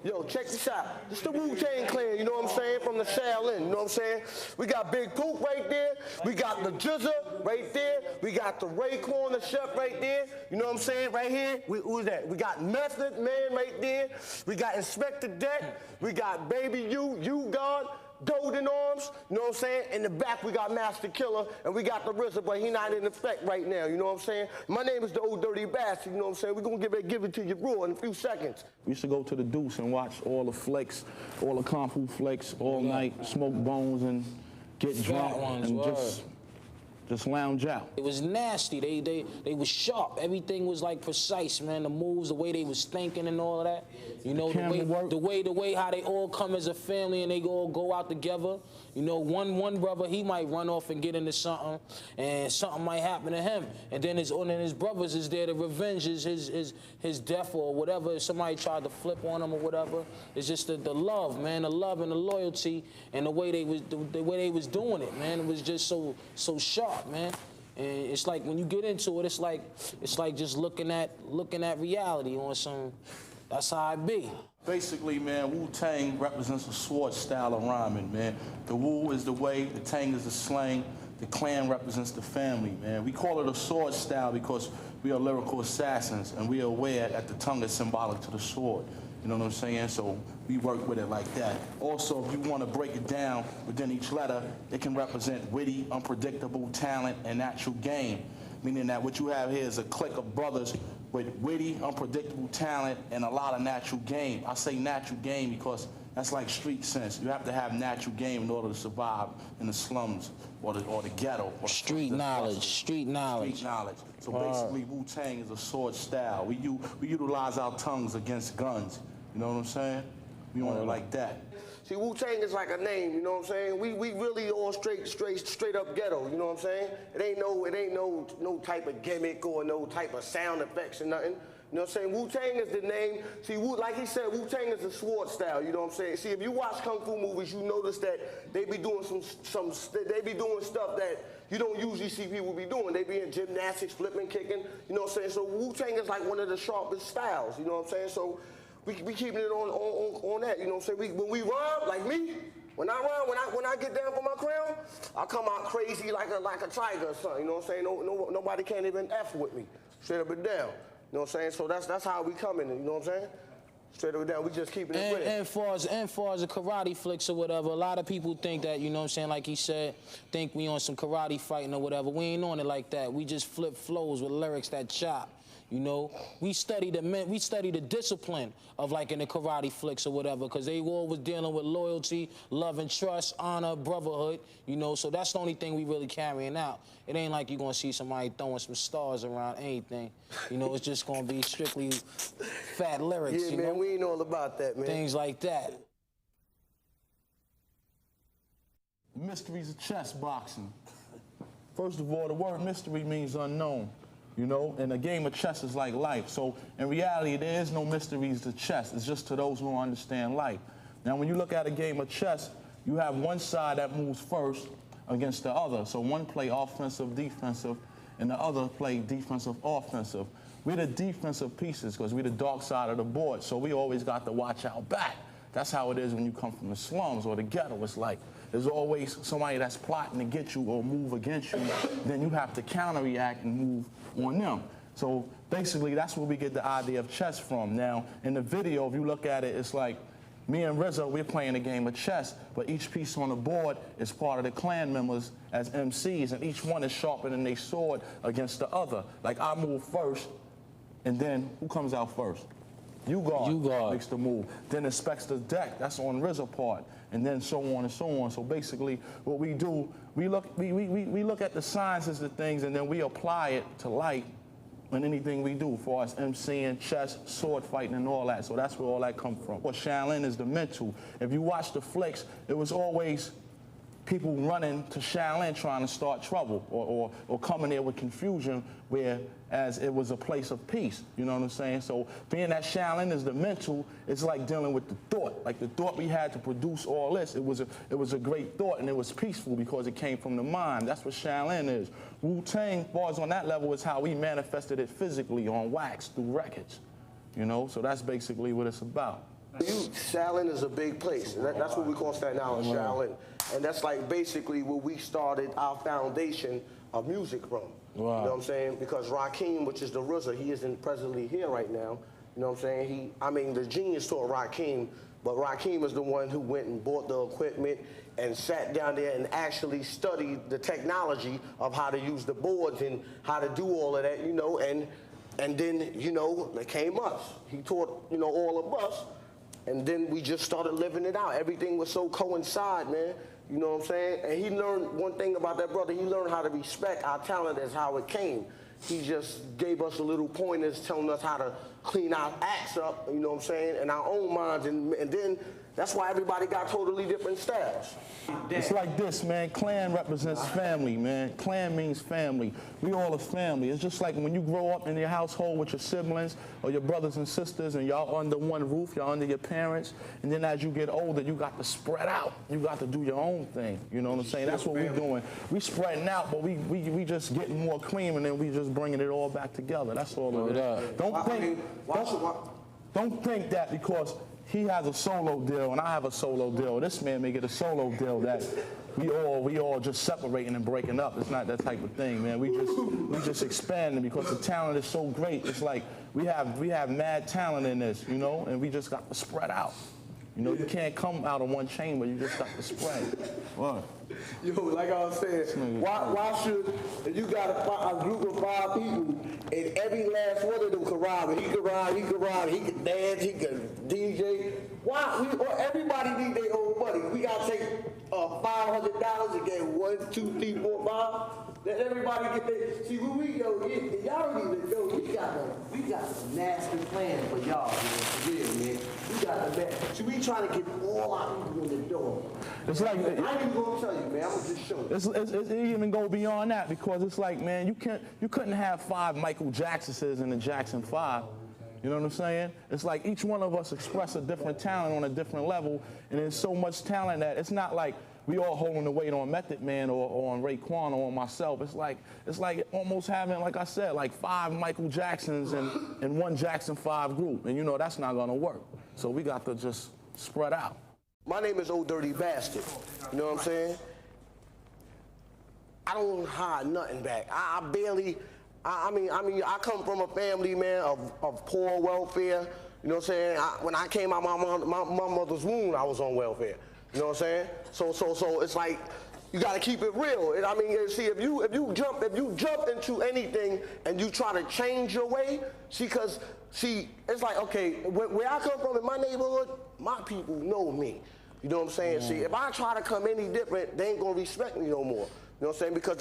Yo, check this out. This the Wu-Tang clan, you know what I'm saying? From the Shaolin, you know what I'm saying? We got Big Poop right there. We got the Jizza right there. We got the Raekwon, the chef right there. You know what I'm saying? Right here. Who's that? We got Method Man right there. We got Inspector Deck. We got Baby U-God. Golden Arms, you know what I'm saying? In the back, we got Master Killer, and we got the RZA, but he not in effect right now, you know what I'm saying? My name is the Old Dirty Bastard, you know what I'm saying? We're gonna give it to you raw in a few seconds. We used to go to the Deuce and watch all the flicks, all the Kung Fu flicks, all night, smoke bones and get drunk and just lounge out. It was nasty. They was sharp. Everything was like precise, man. The moves, the way they was thinking and all of that. You know, the way how they all come as a family and they all go out together. You know, one brother, he might run off and get into something and something might happen to him. And then his brothers is there to revenge his death or whatever. If somebody tried to flip on him or whatever. It's just the love, man, the love and the loyalty and the way they was doing it, man. It was just so sharp, man. And it's like when you get into it, it's like just looking at reality on some. That's how it be. Basically, man, Wu-Tang represents a sword style of rhyming, man. The Wu is the way, the Tang is the slang, the clan represents the family, man. We call it a sword style because we are lyrical assassins and we are aware that the tongue is symbolic to the sword. You know what I'm saying? So we work with it like that. Also, if you want to break it down within each letter, it can represent witty, unpredictable talent and natural game. Meaning that what you have here is a clique of brothers with witty, unpredictable talent and a lot of natural game. I say natural game because that's like street sense. You have to have natural game in order to survive in the slums or the ghetto. Or street knowledge. Street knowledge. So basically, Wu-Tang is a sword style. We utilize our tongues against guns. You know what I'm saying? We want it like that. See, Wu-Tang is like a name, you know what I'm saying? We really all straight up ghetto, you know what I'm saying? It ain't no type of gimmick or no type of sound effects or nothing. You know what I'm saying? Wu-Tang is the name. See, like he said, Wu-Tang is a sword style, you know what I'm saying? See, if you watch Kung Fu movies, you notice that they be doing they be doing stuff that you don't usually see people be doing. They be in gymnastics, flipping, kicking, you know what I'm saying? So Wu-Tang is like one of the sharpest styles, you know what I'm saying? So we keeping it on that, you know what I'm saying? When we rhyme, like me, when I rhyme, when I get down for my crown, I come out crazy like a tiger or something, you know what I'm saying? Nobody can't even F with me, straight up and down. You know what I'm saying? So that's how we coming, you know what I'm saying? Straight up and down, we just keeping it with it. And far as the karate flicks or whatever, a lot of people think that, you know what I'm saying, like he said, think we on some karate fighting or whatever. We ain't on it like that. We just flip flows with lyrics that chop. You know, we study the discipline of like in the karate flicks or whatever, because they all was dealing with loyalty, love and trust, honor, brotherhood, you know, so that's the only thing we really carrying out. It ain't like you're gonna see somebody throwing some stars around anything. You know, it's just gonna be strictly fat lyrics, yeah, you man, know? we ain't all about that, man. Things like that. The mysteries of chess boxing. First of all, the word mystery means unknown. You know, and a game of chess is like life. So in reality, there is no mysteries to chess. It's just to those who understand life. Now, when you look at a game of chess, you have one side that moves first against the other. So one play offensive, defensive, and the other play defensive, offensive. We're the defensive pieces because we're the dark side of the board. So we always got to watch our back. That's how it is when you come from the slums or the ghetto. It's like there's always somebody that's plotting to get you or move against you. Then you have to counter-react and move on them. So basically, that's where we get the idea of chess from. Now, in the video, if you look at it, it's like me and RZA, we're playing a game of chess, but each piece on the board is part of the clan members as MCs, and each one is sharpening their sword against the other. Like I move first, and then who comes out first? U-God makes the move, then inspects the deck, that's on RZA part, and then so on and so on. So basically what we do, we look at the sciences of things and then we apply it to light in anything we do, as far as MCing, chess, sword fighting and all that. So that's where all that comes from. What Shaolin is the mental. If you watch the flicks, it was always people running to Shaolin trying to start trouble or coming there with confusion, whereas it was a place of peace, you know what I'm saying? So being that Shaolin is the mental, it's like dealing with the thought. Like the thought we had to produce all this, it was a great thought and it was peaceful because it came from the mind. That's what Shaolin is. Wu-Tang, bars on that level, is how we manifested it physically on wax through records, you know? So that's basically what it's about. Shaolin is a big place. That's what we call Staten Island, Shaolin. And that's like basically where we started our foundation of music from. You know what I'm saying? Because Rakim, which is the RZA, he isn't presently here right now. You know what I'm saying? The genius taught Rakim, but Rakim is the one who went and bought the equipment and sat down there and actually studied the technology of how to use the boards and how to do all of that, you know, and then, you know, it came us. He taught, you know, all of us, and then we just started living it out. Everything was so coincide, man. You know what I'm saying? And he learned one thing about that brother. He learned how to respect our talent as how it came. He just gave us a little pointers telling us how to clean our acts up, you know what I'm saying, in our own minds. And then that's why everybody got totally different styles. It's like this, man. Clan represents family, man. Clan means family. We all a family. It's just like when you grow up in your household with your siblings or your brothers and sisters and y'all under one roof, y'all under your parents, and then as you get older, you got to spread out. You got to do your own thing. You know what I'm saying? That's what we're doing. We spreading out, but we just getting more cream and then we just bringing it all back together. That's all it is. Don't think that because he has a solo deal and I have a solo deal, this man may get a solo deal that we all just separating and breaking up. It's not that type of thing, man. We just expanding because the talent is so great. It's like we have mad talent in this, you know, and we just got to spread out. You know, you can't come out of one chamber, you just got to spread. What? Yo, like I was saying, why should, if you got a group of 5 people, and every last one of them can rhyme, he can rhyme, he can dance, he can DJ, everybody need their own money. We got to take $500 and get 1, 2, 3, 4, 5. Let everybody get their, see when we go, y'all don't even know, we got a nasty plan for y'all, man, for real, man. We got the best. See, we trying to get all our people in the door. It's like, I ain't even gonna tell you, man, I'm gonna just show you. It even go beyond that because it's like, man, you couldn't have 5 Michael Jacksons in the Jackson 5. You know what I'm saying? It's like each one of us express a different talent on a different level, and there's so much talent that it's not like we all holding the weight on Method Man or on Raekwon or on myself. It's like almost having, like I said, like 5 Michael Jacksons and 1 Jackson 5 group, and you know that's not gonna work. So we got to just spread out. My name is Old Dirty Bastard. You know what I'm saying? I don't hide nothing back. I come from a family, man, of poor welfare. You know what I'm saying? When I came out my mother's womb, I was on welfare. You know what I'm saying? So it's like you got to keep it real. And I mean, see, if you jump into anything and you try to change your way, it's like, okay, where I come from in my neighborhood, my people know me. You know what I'm saying? See, if I try to come any different, they ain't gonna respect me no more. You know what I'm saying? Because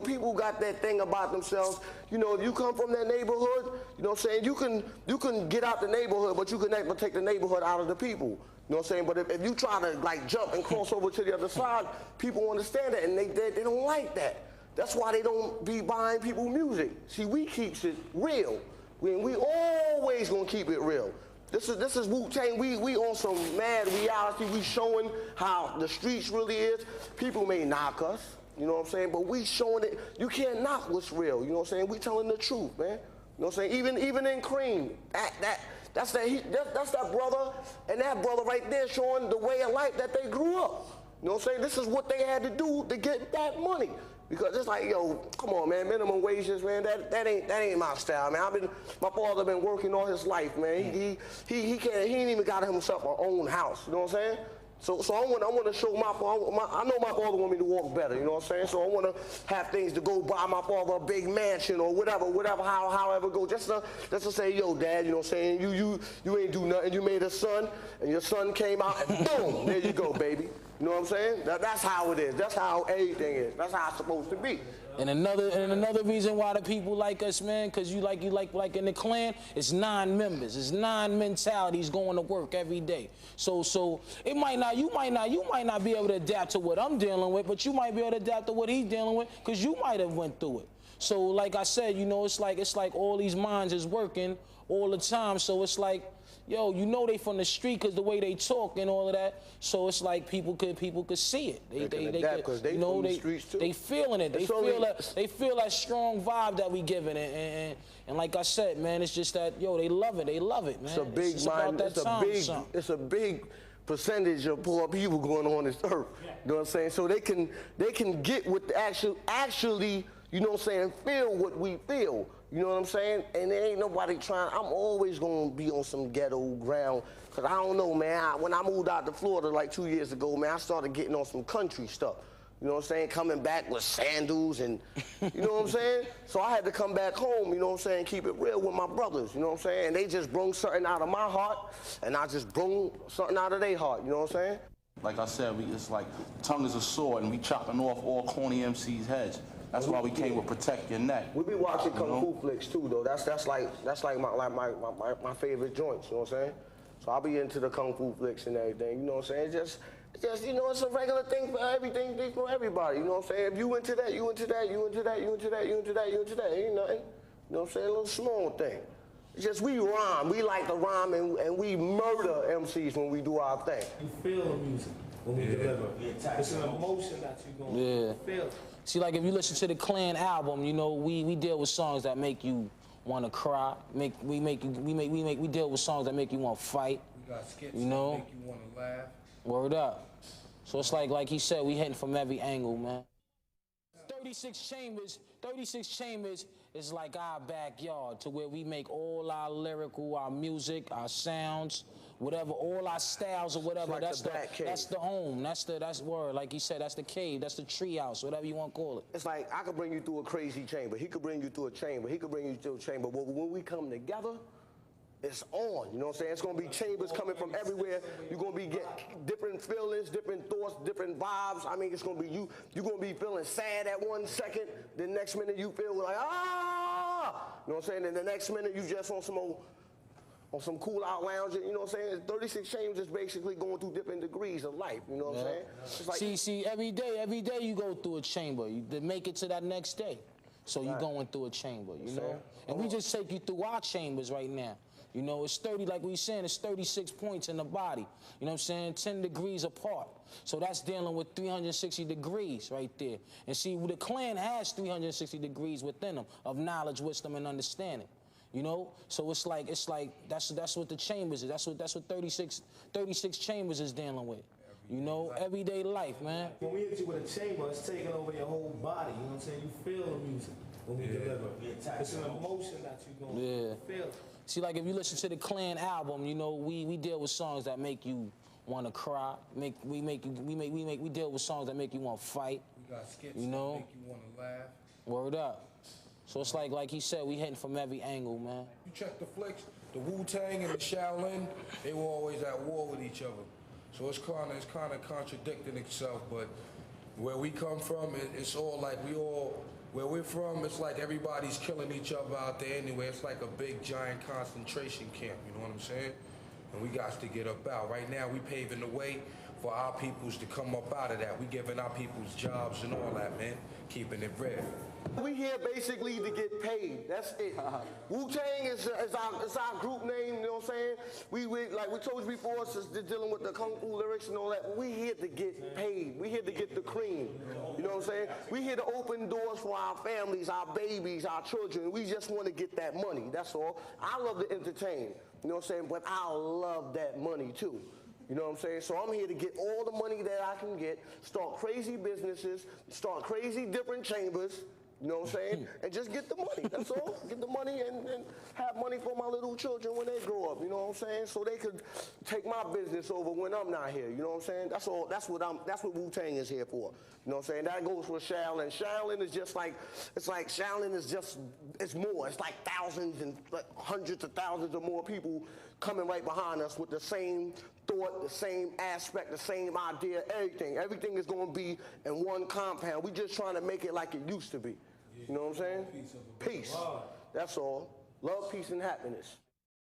people got that thing about themselves. You know, if you come from that neighborhood, you know what I'm saying, you can get out the neighborhood, but you can never take the neighborhood out of the people. You know what I'm saying? But if you try to like jump and cross over to the other side, people understand that and they don't like that. That's why they don't be buying people music. See, we keeps it real. We always gonna keep it real. This is Wu-Tang. We on some mad reality. We showing how the streets really is. People may knock us. You know what I'm saying? But we showing it. You can't knock what's real. You know what I'm saying? We telling the truth, man. You know what I'm saying? Even in Cream, that's that brother and that brother right there showing the way of life that they grew up. You know what I'm saying? This is what they had to do to get that money. Because it's like, yo, come on, man, minimum wages, man, that ain't my style, man. My father been working all his life, man. He ain't even got himself an own house. You know what I'm saying? So I want to show my father. I know my father want me to walk better. You know what I'm saying? So I want to have things to go buy my father a big mansion or whatever, however go. Just to say, yo, Dad, you know what I'm saying? You ain't do nothing. You made a son, and your son came out, and boom, there you go, baby. You know what I'm saying? That's how it is. That's how everything is. That's how it's supposed to be. And another reason why the people like us, man, because you like in the clan, it's 9 members. It's 9 mentalities going to work every day. So you might not be able to adapt to what I'm dealing with, but you might be able to adapt to what he's dealing with, because you might have went through it. So like I said, you know, it's like all these minds is working all the time. So it's like, yo, you know they from the street because the way they talk and all of that. So it's like people could see it. They adapt because they from the streets too. They feeling it. They feel that strong vibe that we giving it. And like I said, man, it's just that, yo, they love it. They love it, man. It's a big percentage of poor people going on this earth. You know what I'm saying? So they can get what actually, you know what I'm saying, feel what we feel. You know what I'm saying? And there ain't nobody trying. I'm always gonna be on some ghetto ground. Cause I don't know, man. When I moved out to Florida like 2 years ago, man, I started getting on some country stuff. You know what I'm saying? Coming back with sandals and, you know what I'm saying? So I had to come back home, you know what I'm saying? Keep it real with my brothers, you know what I'm saying? And they just brung something out of my heart, and I just brung something out of their heart, you know what I'm saying? Like I said, it's like tongue is a sword, and we chopping off all corny MCs' heads. That's why we came with Protect Your Neck. We be watching Kung Fu flicks too, though. That's like my favorite joints, you know what I'm saying? So I'll be into the Kung Fu flicks and everything, you know what I'm saying? Just, you know, it's a regular thing for everything, for everybody, you know what I'm saying? If you into that, you into that, you into that, you into that, you into that, you into that, ain't nothing. You know what I'm saying? A little small thing. It's just we rhyme. We like to rhyme, and we murder MCs when we do our thing. You feel the music when we deliver. It's an emotion that you're going to feel. See, like if you listen to the Clan album, you know, we deal with songs that make you want to cry. We deal with songs that make you want to fight. We got skits you know? that make you want to laugh. Word up. So it's like he said, we hitting from every angle, man. 36 Chambers is like our backyard, to where we make all our lyrical, our music, our sounds, whatever, all our styles or whatever. Like that's the home. That's word. Like he said, that's the cave. That's the tree house, whatever you want to call it. It's like I could bring you through a crazy chamber. He could bring you through a chamber. He could bring you through a chamber. But when we come together, it's on, you know what I'm saying? It's gonna be chambers coming from everywhere. You're gonna be getting different feelings, different thoughts, different vibes. I mean, it's gonna be you're gonna be feeling sad at 1 second, the next minute you feel like, ah! You know what I'm saying? And the next minute you just on some cool out lounging, you know what I'm saying? 36 Chambers is basically going through different degrees of life, you know what I'm saying? It's like, see, every day you go through a chamber to make it to that next day. So you're going through a chamber, you know? And we just take you through our chambers right now. You know, it's 30, like we saying, it's 36 points in the body. You know what I'm saying? 10 degrees apart. So that's dealing with 360 degrees right there. And see, the Clan has 360 degrees within them of knowledge, wisdom, and understanding. You know? So it's like that's what the chambers is. That's what 36 Chambers is dealing with. You know, everyday life, man. When we hit you with a chamber, it's taking over your whole body. You know what I'm saying? You feel the music when we deliver. It's an emotion that you're going to feel. See, like if you listen to the Clan album, you know, we deal with songs that make you want to cry. We deal with songs that make you want to fight. We got skits you know? that make you want to laugh. Word up. So it's like he said, we hitting from every angle, man. You check the flicks, the Wu-Tang and the Shaolin, they were always at war with each other. So it's kind of contradicting itself, but where we come from, it's all like where we're from, it's like everybody's killing each other out there anyway. It's like a big, giant concentration camp, you know what I'm saying? And we got to get up out. Right now, we paving the way for our peoples to come up out of that. We giving our peoples jobs and all that, man, keeping it real. We here basically to get paid. That's it. Wu-Tang is our group name, you know what I'm saying? We like we told you before, it's just dealing with the Kung Fu lyrics and all that. We here to get paid. We here to get the cream. You know what I'm saying? We here to open doors for our families, our babies, our children. We just want to get that money. That's all. I love to entertain. You know what I'm saying? But I love that money too. You know what I'm saying? So I'm here to get all the money that I can get, start crazy businesses, start crazy different chambers. You know what I'm saying? And just get the money, that's all. Get the money and have money for my little children when they grow up, you know what I'm saying? So they could take my business over when I'm not here, you know what I'm saying? That's all, that's what Wu-Tang is here for. You know what I'm saying? That goes for Shaolin. Shaolin is just like, Shaolin is just, it's more. It's like thousands and hundreds of thousands of more people coming right behind us with the same thought, the same aspect, the same idea, everything. Everything is going to be in one compound. We're just trying to make it like it used to be. You know what I'm saying? Peace. That's all. Love, peace, and happiness.